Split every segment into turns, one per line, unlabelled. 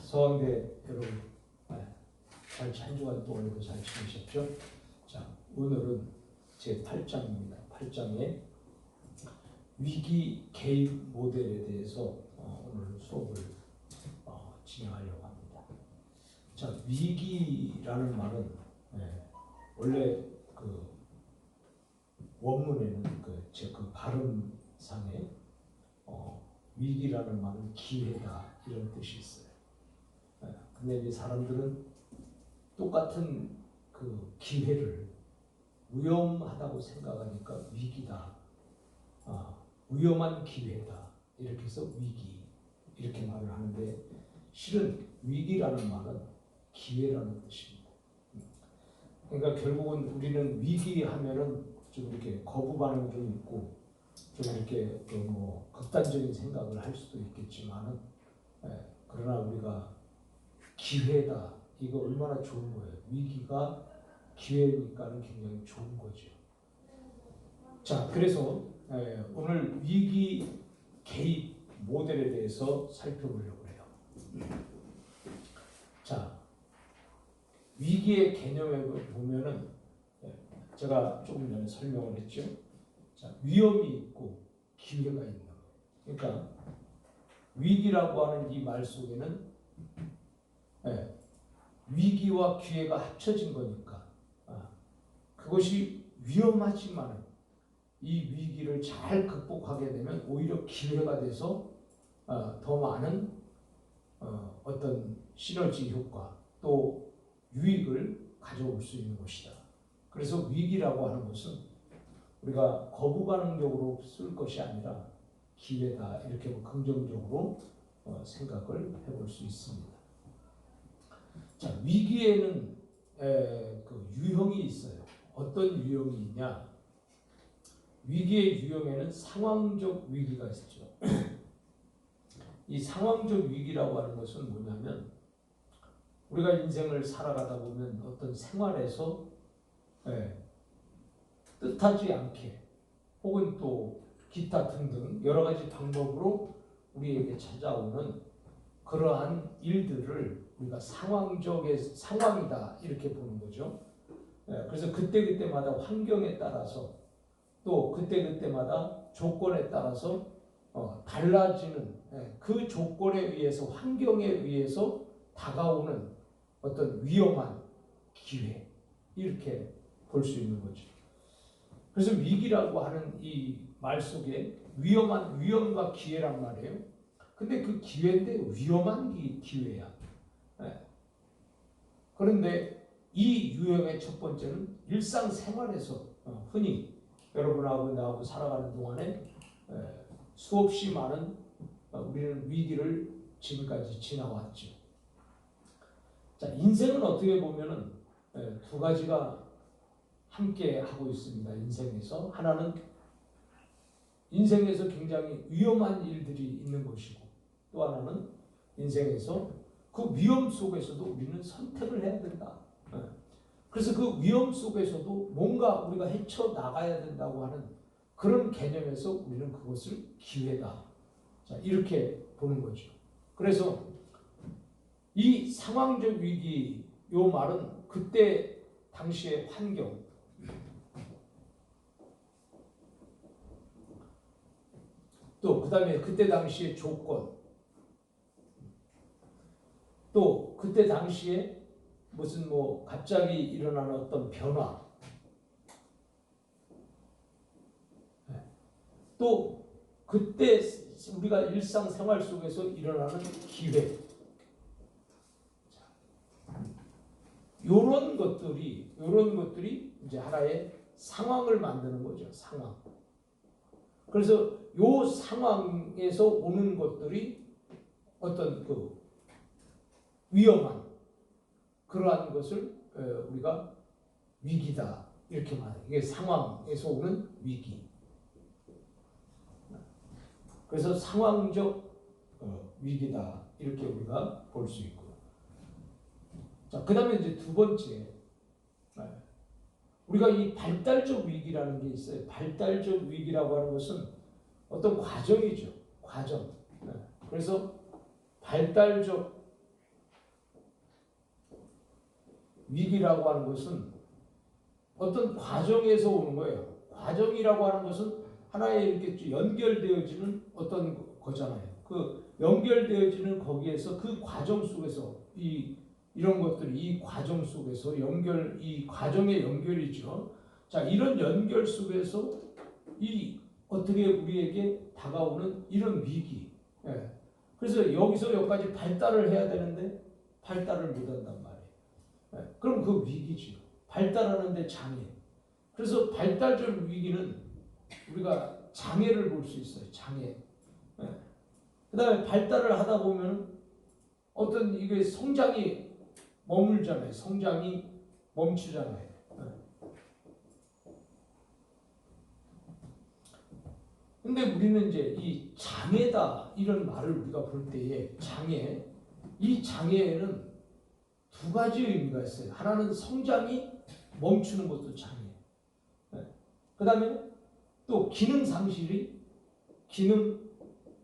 서강대 여러분, 한 주간 동안에도 잘 지내셨죠? 자, 오늘은 제 8장입니다. 8장의 위기 개입 모델에 대해서 오늘 수업을 진행하려고 합니다. 자, 위기라는 말은 원래 그 원문에는 제 발음상에 위기라는 말은 기회다 이런 뜻이 있어요. 근데 이제 사람들은 똑같은 그 기회를 위험하다고 생각하니까 위기다, 위험한 기회다 이렇게 해서 위기 이렇게 말을 하는데 실은 위기라는 말은 기회라는 뜻입니다. 그러니까 결국은 우리는 위기하면은 좀 이렇게 거부 반응이 좀 있고 좀 이렇게 극단적인 생각을 할 수도 있겠지만은 그러나 우리가 기회다 이거 얼마나 좋은 거예요. 위기가 기회니까는 굉장히 좋은 거죠. 자, 그래서 오늘 위기 개입 모델에 대해서 살펴보려고 해요. 자, 위기의 개념에 보면은 제가 조금 전에 설명을 했죠. 자, 위험이 있고 기회가 있는 거예요. 그러니까 위기라고 하는 이 말 속에는 위기와 기회가 합쳐진 거니까 그것이 위험하지만 이 위기를 잘 극복하게 되면 오히려 기회가 돼서 더 많은 어떤 시너지 효과 또 유익을 가져올 수 있는 것이다. 그래서 위기라고 하는 것은 우리가 거부 반응적으로 쓸 것이 아니라 기회다 이렇게 긍정적으로 생각을 해볼 수 있습니다. 자, 위기에는 그 유형이 있어요. 어떤 유형이 있냐? 위기의 유형에는 상황적 위기가 있죠. 이 상황적 위기라고 하는 것은 뭐냐면 우리가 인생을 살아가다 보면 어떤 생활에서 뜻하지 않게 혹은 또 기타 등등 여러 가지 방법으로 우리에게 찾아오는 그러한 일들을 우리가 상황이다 이렇게 보는 거죠. 그래서 그때그때마다 환경에 따라서 또 그때그때마다 조건에 따라서 달라지는 그 조건에 의해서 환경에 의해서 다가오는 어떤 위험한 기회 이렇게 볼 수 있는 거죠. 그래서 위기라고 하는 이 말 속에 위험과 기회란 말이에요. 근데 그 기회인데 위험한 기회야. 그런데 이 유형의 첫 번째는 일상생활에서 흔히 여러분하고 나하고 살아가는 동안에 수없이 많은 우리는 위기를 지금까지 지나왔죠. 자, 인생은 어떻게 보면은 두 가지가 함께 하고 있습니다. 인생에서 하나는 인생에서 굉장히 위험한 일들이 있는 것이고 또 하나는 인생에서 그 위험 속에서도 우리는 선택을 해야 된다. 그래서 그 위험 속에서도 뭔가 우리가 헤쳐나가야 된다고 하는 그런 개념에서 우리는 그것을 기회다. 자, 이렇게 보는 거죠. 그래서 이 상황적 위기 요 말은 그때 당시의 환경 또 그 다음에 그때 당시의 조건 또 그때 당시에 무슨 갑자기 일어나는 어떤 변화 또 그때 우리가 일상생활 속에서 일어나는 기회 요런 것들이 이제 하나의 상황을 만드는 거죠. 상황. 그래서 요 상황에서 오는 것들이 어떤 그 위험한 그러한 것을 우리가 위기다 이렇게 말해요. 이게 상황에서 오는 위기. 그래서 상황적 위기다 이렇게 우리가 볼 수 있고. 자, 그다음에 이제 두 번째 우리가 이 발달적 위기라는 게 있어요. 발달적 위기라고 하는 것은 어떤 과정이죠. 과정. 그래서 발달적 위기라고 하는 것은 어떤 과정에서 오는 거예요. 과정이라고 하는 것은 하나에 이렇게 연결되어지는 어떤 거잖아요. 그 연결되어지는 거기에서 그 과정 속에서 이런 것들이 이 과정 속에서 이 과정의 연결이죠. 자, 이런 연결 속에서 이 어떻게 우리에게 다가오는 이런 위기. 예. 그래서 여기서 여기까지 발달을 해야 되는데 발달을 못한단 말이에요. 예. 그럼 그 위기죠. 발달하는데 장애. 그래서 발달적 위기는 우리가 장애를 볼 수 있어요. 장애. 예. 그 다음에 발달을 하다 보면 어떤 이게 성장이 머물잖아요. 성장이 멈추잖아요. 근데 우리는 이제 이 장애다 이런 말을 우리가 볼 때에 이 장애에는 두 가지 의미가 있어요. 하나는 성장이 멈추는 것도 장애. 그 다음에 또 기능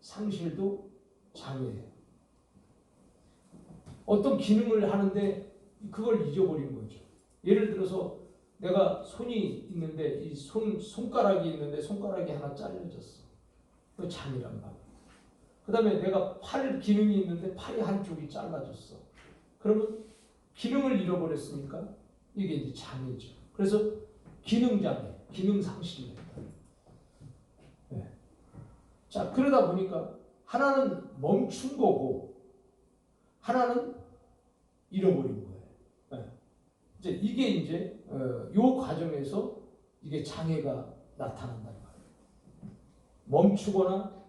상실도 장애예요. 어떤 기능을 하는데 그걸 잊어버린 거죠. 예를 들어서 내가 손이 있는데 이 손가락이 있는데 손가락이 하나 잘려졌어. 그 장애란 말이야. 그 다음에 내가 팔 기능이 있는데 팔이 한쪽이 잘라졌어. 그러면 기능을 잃어버렸으니까 이게 이제 장애죠. 그래서 기능 장애, 기능 상실이 된다. 네. 자, 그러다 보니까 하나는 멈춘 거고 하나는 잃어버린 거예요. 네. 이제 이게 이제 요 과정에서 이게 장애가 나타난다는 말이에요. 멈추거나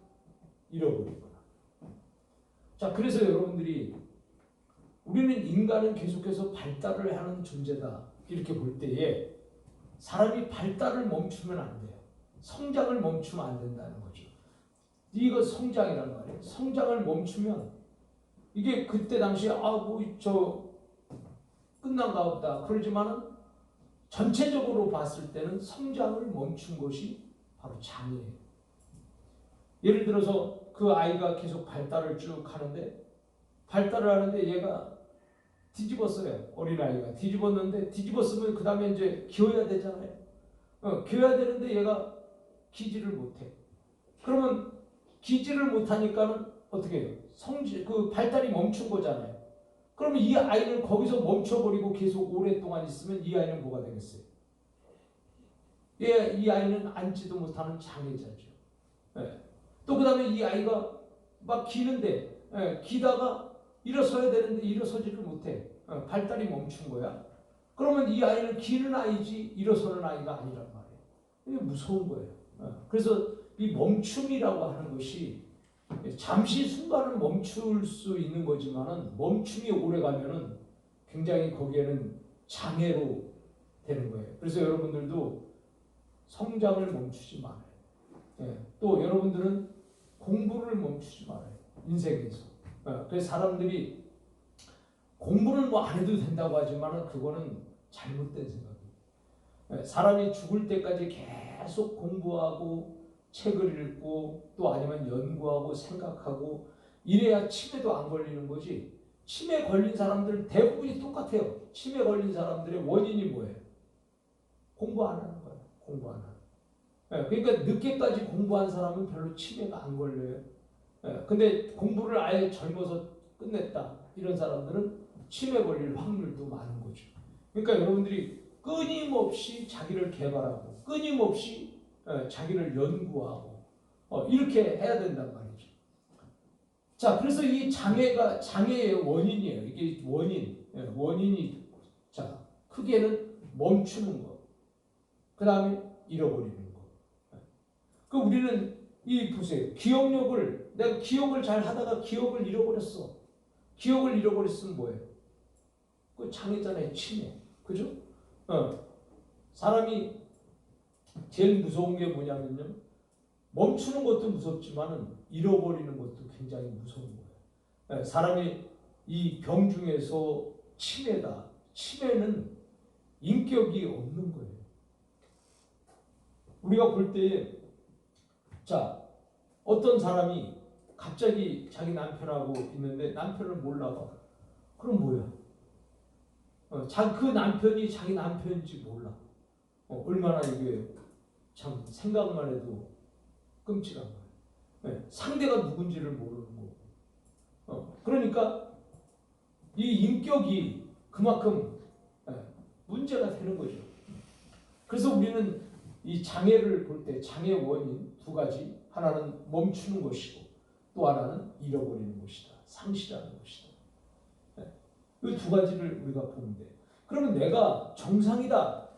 잃어버리거나. 자, 그래서 여러분들이 우리는 인간은 계속해서 발달을 하는 존재다 이렇게 볼 때에 사람이 발달을 멈추면 안 돼요. 성장을 멈추면 안 된다는 거죠. 이거 성장이란 말이에요. 성장을 멈추면 이게 그때 당시에 끝난가 보다 그러지만은 전체적으로 봤을 때는 성장을 멈춘 것이 바로 장애예요. 예를 들어서 그 아이가 계속 발달을 쭉 하는데 발달을 하는데 얘가 뒤집었어요. 어린아이가 뒤집었는데 뒤집었으면 그 다음에 이제 기어야 되잖아요. 기어야 되는데 얘가 기지를 못해. 그러면 기지를 못하니까는 어떻게 해요? 그 발달이 멈춘 거잖아요. 그러면 이 아이는 거기서 멈춰버리고 계속 오랫동안 있으면 이 아이는 뭐가 되겠어요? 이 아이는 앉지도 못하는 장애자죠. 또 그 다음에 이 아이가 막 기는데 기다가 일어서야 되는데 일어서지를 못해. 발달이 멈춘 거야. 그러면 이 아이는 기는 아이지 일어서는 아이가 아니란 말이에요. 이게 무서운 거예요. 그래서 이 멈춤이라고 하는 것이 잠시 순간은 멈출 수 있는 거지만은 멈춤이 오래 가면은 굉장히 거기에는 장애로 되는 거예요. 그래서 여러분들도 성장을 멈추지 말아요. 또 여러분들은 공부를 멈추지 말아요. 인생에서. 그래서 사람들이 공부는 뭐 안 해도 된다고 하지만은 그거는 잘못된 생각이에요. 사람이 죽을 때까지 계속 공부하고 책을 읽고 또 아니면 연구하고 생각하고 이래야 치매도 안 걸리는 거지. 치매 걸린 사람들 대부분이 똑같아요. 치매 걸린 사람들의 원인이 뭐예요? 공부 안 하는 거예요. 공부 안 하는. 그러니까 늦게까지 공부한 사람은 별로 치매가 안 걸려요. 근데 공부를 아예 젊어서 끝냈다. 이런 사람들은 치매 걸릴 확률도 많은 거죠. 그러니까 여러분들이 끊임없이 자기를 개발하고 끊임없이 자기를 연구하고 이렇게 해야 된단 말이죠. 자, 그래서 이 장애가 장애의 원인이에요. 이게 원인이 자 크게는 멈추는 거, 그 다음에 잃어버리는 거. 그 우리는 보세요. 내가 기억을 잘 하다가 기억을 잃어버렸어. 기억을 잃어버렸으면 뭐예요? 그 장애잖아요. 치매. 그죠? 사람이 제일 무서운 게 뭐냐면요. 멈추는 것도 무섭지만은 잃어버리는 것도 굉장히 무서운 거예요. 사람이 이 병 중에서 치매다. 치매는 인격이 없는 거예요. 우리가 볼 때, 자, 어떤 사람이 갑자기 자기 남편하고 있는데 남편을 몰라봐. 그럼 뭐야? 그 남편이 자기 남편인지 몰라. 얼마나 이게 참 생각만 해도 끔찍한 거예요. 상대가 누군지를 모르는 거고. 그러니까 이 인격이 그만큼 문제가 되는 거죠. 그래서 우리는 이 장애를 볼 때 장애 원인 두 가지, 하나는 멈추는 것이고 또 하나는 잃어버리는 것이다. 상실하는 것이다. 이 두 가지를 우리가 보면 돼요. 그러면 내가 정상이다,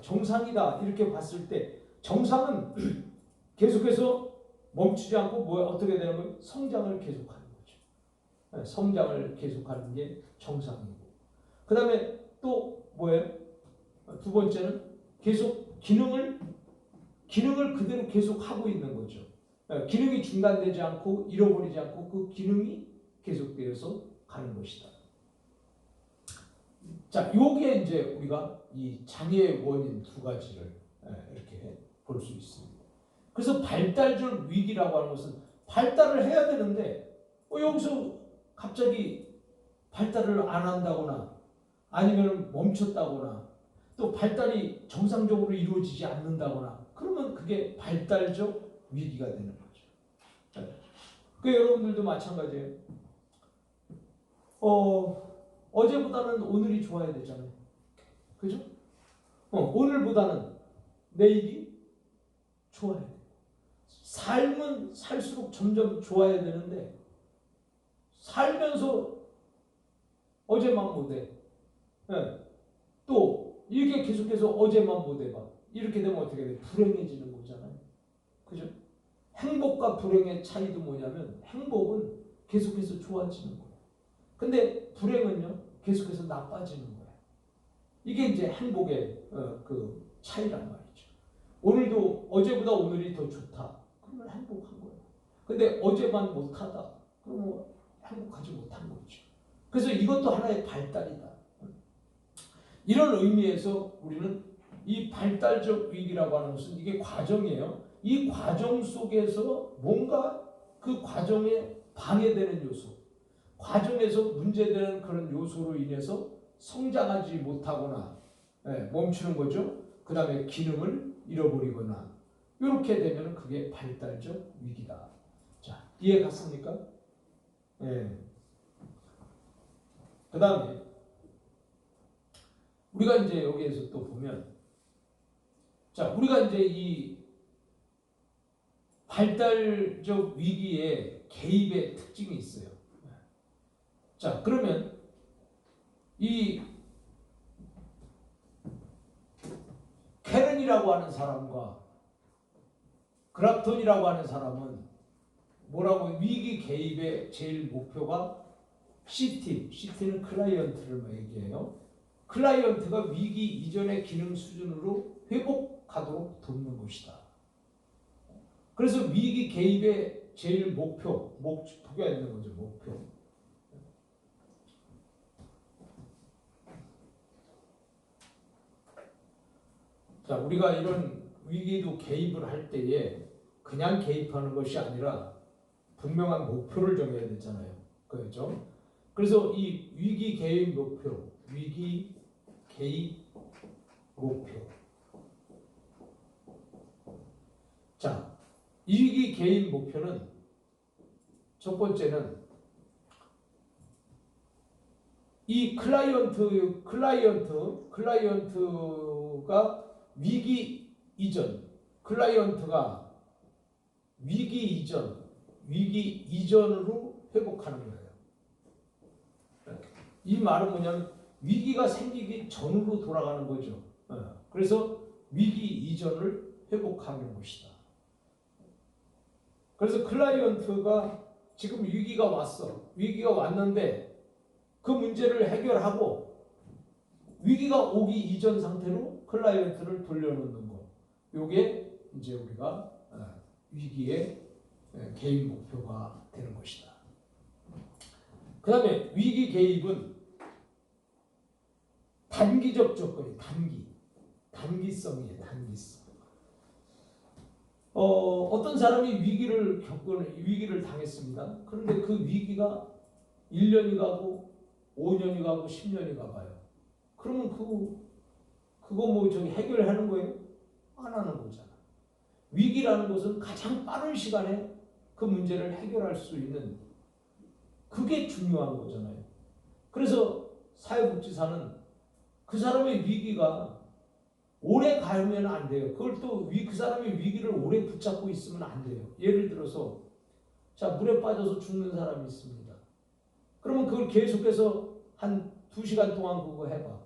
정상이다 이렇게 봤을 때 정상은 계속해서 멈추지 않고 어떻게 되는 거예요? 성장을 계속하는 거죠. 성장을 계속하는 게 정상이고, 그 다음에 또 뭐예요? 두 번째는 계속 기능을 그대로 계속 하고 있는 거죠. 기능이 중단되지 않고 잃어버리지 않고 그 기능이 계속되어서 가는 것이다. 자, 요게 이제 우리가 이 장애의 원인 두 가지를 이렇게 볼 수 있습니다. 그래서 발달적 위기라고 하는 것은 발달을 해야 되는데 여기서 갑자기 발달을 안 한다거나 아니면 멈췄다거나 또 발달이 정상적으로 이루어지지 않는다거나 그러면 그게 발달적 위기가 되는 거죠. 그 여러분들도 마찬가지예요. 어제보다는 오늘이 좋아야 되잖아요. 그죠? 오늘보다는 내일이 좋아야 돼요. 삶은 살수록 점점 좋아야 되는데 살면서 어제만 못해. 또 이게 계속해서 어제만 못해봐. 이렇게 되면 어떻게 돼? 불행해지는 거잖아요. 그죠? 행복과 불행의 차이도 뭐냐면 행복은 계속해서 좋아지는 거예요. 근데 불행은요 계속해서 나빠지는 거예요. 이게 이제 행복의 그 차이란 말이죠. 오늘도 어제보다 오늘이 더 좋다. 그러면 행복한 거예요. 근데 어제만 못하다. 그러면 행복하지 못한 거죠. 그래서 이것도 하나의 발달이다. 이런 의미에서 우리는 이 발달적 위기라고 하는 것은 이게 과정이에요. 이 과정 속에서 뭔가 그 과정에 방해되는 요소, 과정에서 문제되는 그런 요소로 인해서 성장하지 못하거나 멈추는 거죠. 그 다음에 기능을 잃어버리거나 이렇게 되면 그게 발달적 위기다. 자, 이해 갔습니까? 그 다음에 우리가 이제 여기에서 또 보면, 자, 우리가 이제 이 발달적 위기에 개입의 특징이 있어요. 자, 그러면 이 캐런이라고 하는 사람과 그랍톤이라고 하는 사람은 뭐라고 위기 개입의 제일 목표가 CT는 클라이언트를 얘기해요. 클라이언트가 위기 이전의 기능 수준으로 회복하도록 돕는 것이다. 그래서 위기 개입의 제일 목표가 있는 거죠. 목표. 자, 우리가 이런 위기도 개입을 할 때에 그냥 개입하는 것이 아니라 분명한 목표를 정해야 되잖아요. 그렇죠? 그래서 이 위기 개입 목표, 위기 개입 목표. 자, 위기 개입 목표는 첫 번째는 이 클라이언트가 위기 이전으로 회복하는 거예요. 이 말은 뭐냐면 위기가 생기기 전으로 돌아가는 거죠. 그래서 위기 이전을 회복하는 것이다. 그래서 클라이언트가 지금 위기가 왔는데 그 문제를 해결하고 위기가 오기 이전 상태로 클라이언트를 돌려놓는 것. 요게 이제 우리가 위기의 개입 목표가 되는 것이다. 그 다음에 위기 개입은 단기적 조건이 단기성이에요. 단기성. 어떤 사람이 위기를 당했습니다. 그런데 그 위기가 1년이 가고 5년이 가고 10년이 가봐요. 그러면 그거 뭐 저기 해결하는 거예요? 안 하는 거잖아. 위기라는 것은 가장 빠른 시간에 그 문제를 해결할 수 있는 그게 중요한 거잖아요. 그래서 사회복지사는 그 사람의 위기가 오래 가면 안 돼요. 그걸 또 그 사람의 위기를 오래 붙잡고 있으면 안 돼요. 예를 들어서 자, 물에 빠져서 죽는 사람이 있습니다. 그러면 그걸 계속해서 한 2시간 동안 그거 해봐.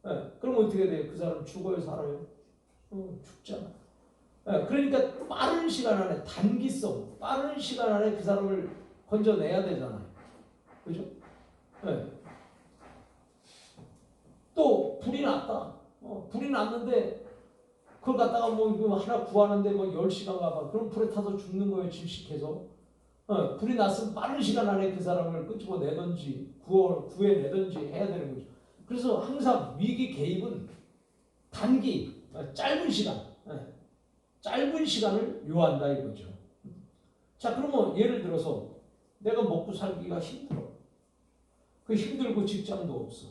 네, 그럼 어떻게 돼요? 그 사람 죽어요, 살아요? 죽잖아. 네, 그러니까 빠른 시간 안에, 단기성, 빠른 시간 안에 그 사람을 건져내야 되잖아요. 그죠? 네. 또 불이 났다. 불이 났는데 그걸 갖다가 뭐 하나 구하는데 뭐 10시간 가봐. 그럼 불에 타서 죽는 거예요, 질식해서. 불이 났으면 빠른 시간 안에 그 사람을 끄집어내든지 구해내든지 해야 되는 거죠. 그래서 항상 위기 개입은 단기, 짧은 시간, 짧은 시간을 요한다 이거죠. 자, 그러면 예를 들어서 내가 먹고 살기가 힘들어. 그 힘들고 직장도 없어.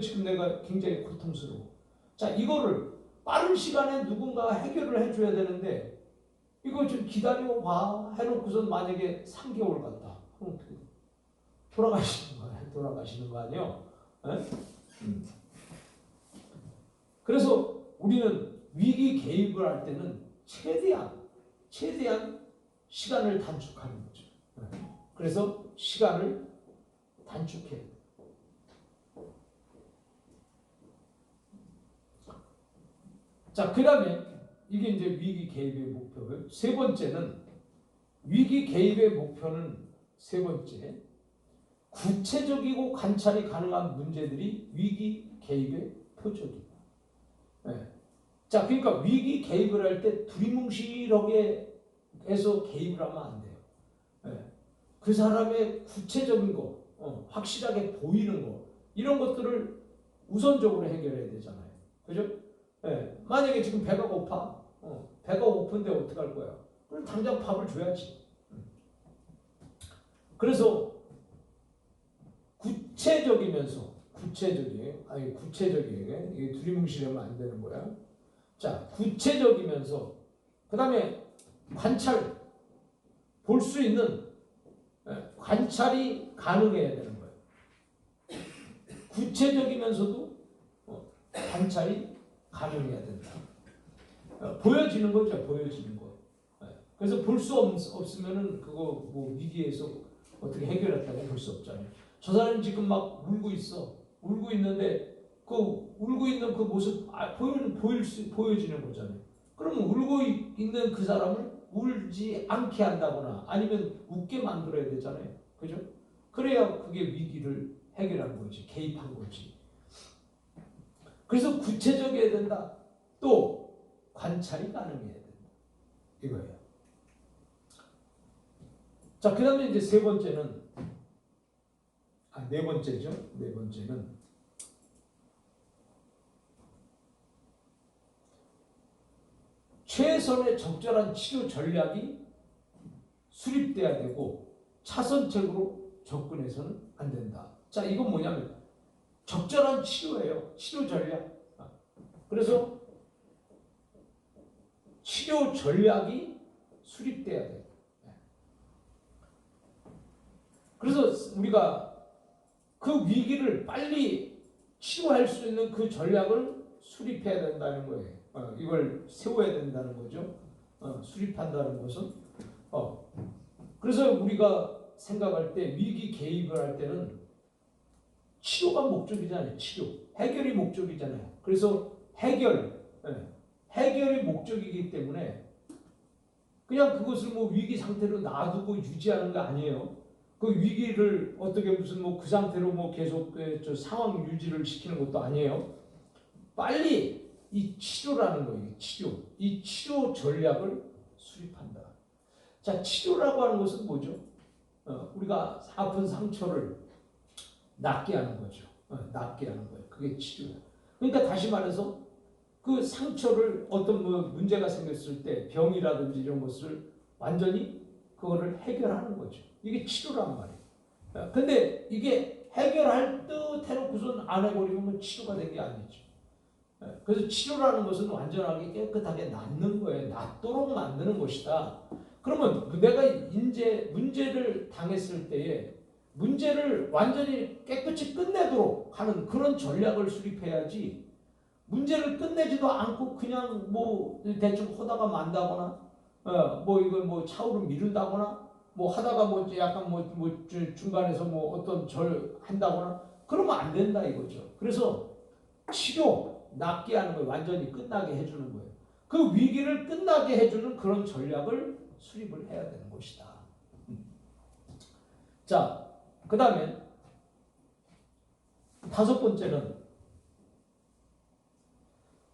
지금 내가 굉장히 고통스러워. 자, 이거를 빠른 시간에 누군가가 해결을 해줘야 되는데 이거 좀 기다려봐 해놓고선 만약에 3개월 갔다. 그럼 돌아가시는 거 아니에요? 그래서 우리는 위기 개입을 할 때는 최대한 시간을 단축하는 거죠. 그래서 시간을 단축해야 돼요. 자, 그 다음에 이게 이제 위기 개입의 목표고요. 세 번째는 위기 개입의 목표는 세 번째 구체적이고 관찰이 가능한 문제들이 위기 개입의 표적이다. 네. 자, 그러니까 위기 개입을 할 때 두리뭉실하게 해서 개입을 하면 안 돼요. 네. 그 사람의 구체적인 거, 확실하게 보이는 거 이런 것들을 우선적으로 해결해야 되잖아요. 그죠? 네. 만약에 지금 배가 고파. 배가 고픈데 어떡할 거야? 그럼 당장 밥을 줘야지. 그래서 구체적이게 이게 두리뭉실하면 안 되는 거야. 자, 구체적이면서 그 다음에 관찰, 볼 수 있는 관찰이 가능해야 되는 거예요. 구체적이면서도 관찰이 가능해야 된다. 보여지는 거죠, 보여지는 거. 그래서 볼 수 없으면은 그거 뭐 위기에서 어떻게 해결했다고 볼 수 없잖아요. 저 사람이 지금 막 울고 있어. 울고 있는데 그 울고 있는 그 모습 보여지는 거잖아요. 그러면 울고 있는 그 사람을 울지 않게 한다거나 아니면 웃게 만들어야 되잖아요. 그죠? 그래야 그게 위기를 해결한 거지, 개입한 거지. 그래서 구체적이어야 된다. 또 관찰이 가능해야 된다. 이거예요. 자, 그 다음에 이제 네 번째는 최선의 적절한 치료 전략이 수립돼야 되고 차선책으로 접근해서는 안 된다. 자, 이건 뭐냐면 적절한 치료예요. 치료 전략. 그래서 치료 전략이 수립돼야 돼요. 그래서 우리가 그 위기를 빨리 치료할 수 있는 그 전략을 수립해야 된다는 거예요. 이걸 세워야 된다는 거죠. 수립한다는 것은. 그래서 우리가 생각할 때 위기 개입을 할 때는 치료가 목적이잖아요. 치료. 해결이 목적이잖아요. 그래서 해결이 목적이기 때문에 그냥 그것을 뭐 위기 상태로 놔두고 유지하는 거 아니에요. 그 위기를 어떻게 무슨 뭐 그 상태로 뭐 계속 저 상황 유지를 시키는 것도 아니에요. 빨리 이 치료라는 거예요. 이 치료 전략을 수립한다. 자, 치료라고 하는 것은 뭐죠? 우리가 아픈 상처를 낫게 하는 거죠. 낫게 하는 거예요. 그게 치료야. 그러니까 다시 말해서 그 상처를 어떤 뭐 문제가 생겼을 때 병이라든지 이런 것을 완전히 그거를 해결하는 거죠. 이게 치료란 말이에요. 근데 이게 해결할 듯 해놓고선 안 해버리면 치료가 된 게 아니죠. 그래서 치료라는 것은 완전하게 깨끗하게 낫는 거예요. 낫도록 만드는 것이다. 그러면 내가 이제 문제를 당했을 때에 문제를 완전히 깨끗이 끝내도록 하는 그런 전략을 수립해야지, 문제를 끝내지도 않고 그냥 뭐 대충 하다가 만다거나 뭐 이걸 뭐 차후로 미룬다거나 뭐 하다가 뭐 약간 뭐 중간에서 뭐 어떤 절 한다거나 그러면 안 된다 이거죠. 그래서 치료, 낫게 하는 거예요. 완전히 끝나게 해주는 거예요. 그 위기를 끝나게 해주는 그런 전략을 수립을 해야 되는 것이다. 자, 그 다음에 5번째는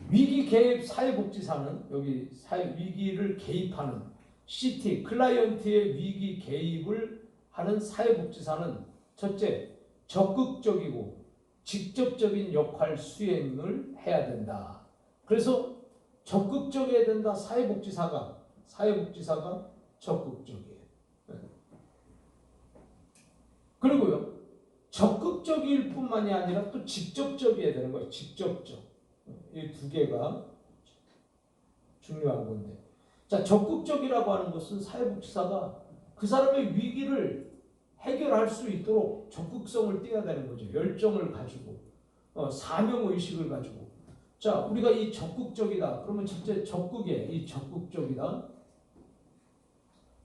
위기 개입 사회복지사는, 여기 위기를 개입하는 CT, 클라이언트의 위기 개입을 하는 사회복지사는 첫째, 적극적이고 직접적인 역할 수행을 해야 된다. 그래서 적극적이어야 된다. 사회복지사가 적극적이에요. 그리고요, 적극적일 뿐만이 아니라 또 직접적이어야 되는 거예요. 직접적. 이 두 개가 중요한 건데, 자, 적극적이라고 하는 것은 사회복지사가 그 사람의 위기를 해결할 수 있도록 적극성을 띄어야 되는 거죠. 열정을 가지고, 사명의식을 가지고. 자, 우리가 이 적극적이다. 그러면 첫째, 이 적극적이다.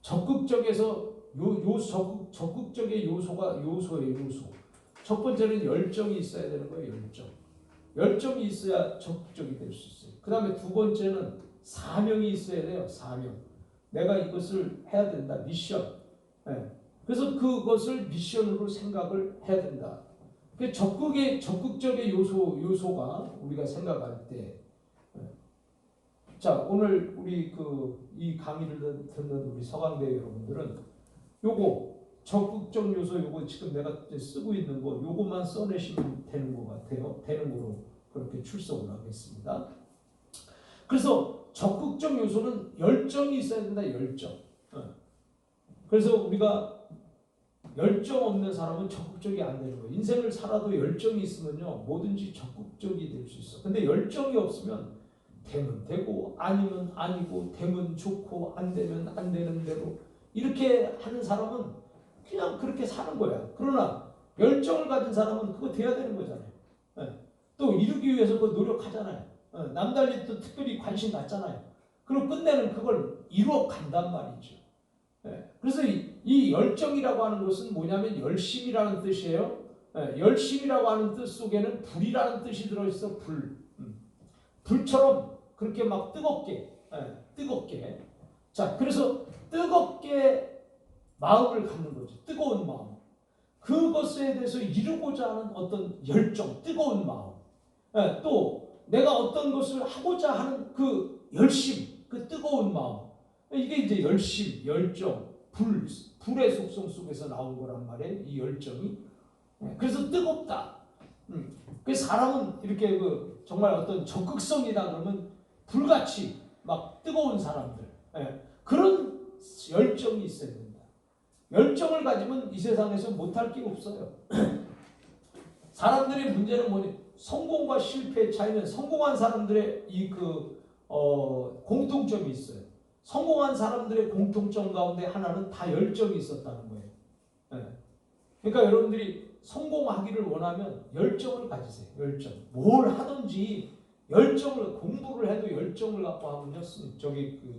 적극적에서 적극적의 요소예요, 요소. 첫 번째는 열정이 있어야 되는 거예요, 열정이 있어야 적극적이 될 수 있어요. 그 다음에 두 번째는 사명이 있어야 돼요. 사명. 내가 이것을 해야 된다. 미션. 그래서 그것을 미션으로 생각을 해야 된다. 적극적의 요소가 우리가 생각할 때, 자, 오늘 우리 이 강의를 듣는 우리 서강대 여러분들은 요거 적극적 요소, 요거 지금 내가 쓰고 있는 거 요거만 써내시면 되는 것 같아요. 되는 거로 그렇게 출석을 하겠습니다. 그래서 적극적 요소는 열정이 있어야 된다. 열정. 그래서 우리가 열정 없는 사람은 적극적이 안 되는 거예요. 인생을 살아도 열정이 있으면요, 뭐든지 적극적이 될 수 있어. 근데 열정이 없으면 되면 되고 아니면 아니고, 되면 좋고 안 되면 안 되는 대로 이렇게 하는 사람은 그냥 그렇게 사는 거야. 그러나 열정을 가진 사람은 그거 돼야 되는 거잖아요. 또 이루기 위해서 그 노력하잖아요. 남달리 또 특별히 관심 갖잖아요. 그리고 끝내는 그걸 이루어 간단 말이죠. 그래서 이 열정이라고 하는 것은 뭐냐면 열심이라는 뜻이에요. 열심이라고 하는 뜻 속에는 불이라는 뜻이 들어있어. 불처럼 그렇게 막 뜨겁게. 자, 그래서 뜨겁게 마음을 갖는 거죠. 뜨거운 마음. 그것에 대해서 이루고자 하는 어떤 열정, 뜨거운 마음. 또 내가 어떤 것을 하고자 하는 그 열심, 그 뜨거운 마음. 이게 이제 열심, 열정, 불의 속성 속에서 나온 거란 말이에요. 이 열정이. 그래서 뜨겁다. 그 사람은 이렇게 정말 어떤 적극성이다 그러면 불같이 막 뜨거운 사람들. 그런 열정이 있어야 된다. 열정을 가지면 이 세상에서 못할 게 없어요. 사람들의 문제는 뭐니? 성공과 실패의 차이는, 성공한 사람들의 공통점이 있어요. 성공한 사람들의 공통점 가운데 하나는 다 열정이 있었다는 거예요. 그러니까 여러분들이 성공하기를 원하면 열정을 가지세요. 열정. 뭘 하든지 열정을, 공부를 해도 열정을 갖고 하면요,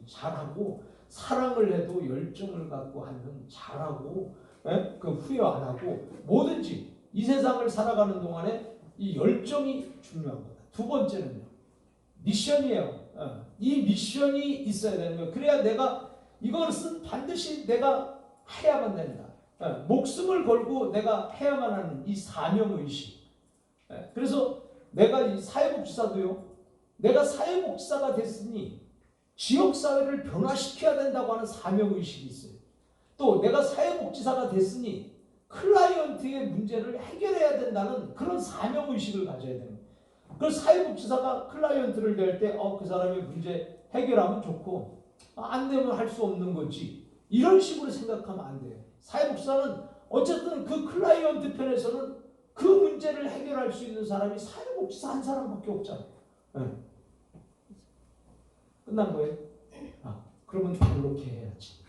잘하고, 사랑을 해도 열정을 갖고 하면 잘하고, 후회 안 하고, 뭐든지 이 세상을 살아가는 동안에 이 열정이 중요한 거다. 두 번째는요, 미션이에요. 이 미션이 있어야 되는 거예요. 그래야 내가 이것은 반드시 내가 해야만 된다. 목숨을 걸고 내가 해야만 하는 이 사명의식. 그래서 내가 이 사회복지사도요, 내가 사회복지사가 됐으니 지역사회를 변화시켜야 된다고 하는 사명의식이 있어요. 또 내가 사회복지사가 됐으니 클라이언트의 문제를 해결해야 된다는 그런 사명의식을 가져야 되는 거예요. 그래서 사회복지사가 클라이언트를 댈 때 그 사람의 문제 해결하면 좋고, 안 되면 할 수 없는 거지, 이런 식으로 생각하면 안 돼요. 사회복지사는 어쨌든 그 클라이언트 편에서는 그 문제를 해결할 수 있는 사람이 사회복지사 한 사람밖에 없잖아요. 네. 끝난 거예요? 그러면 이렇게 해야지.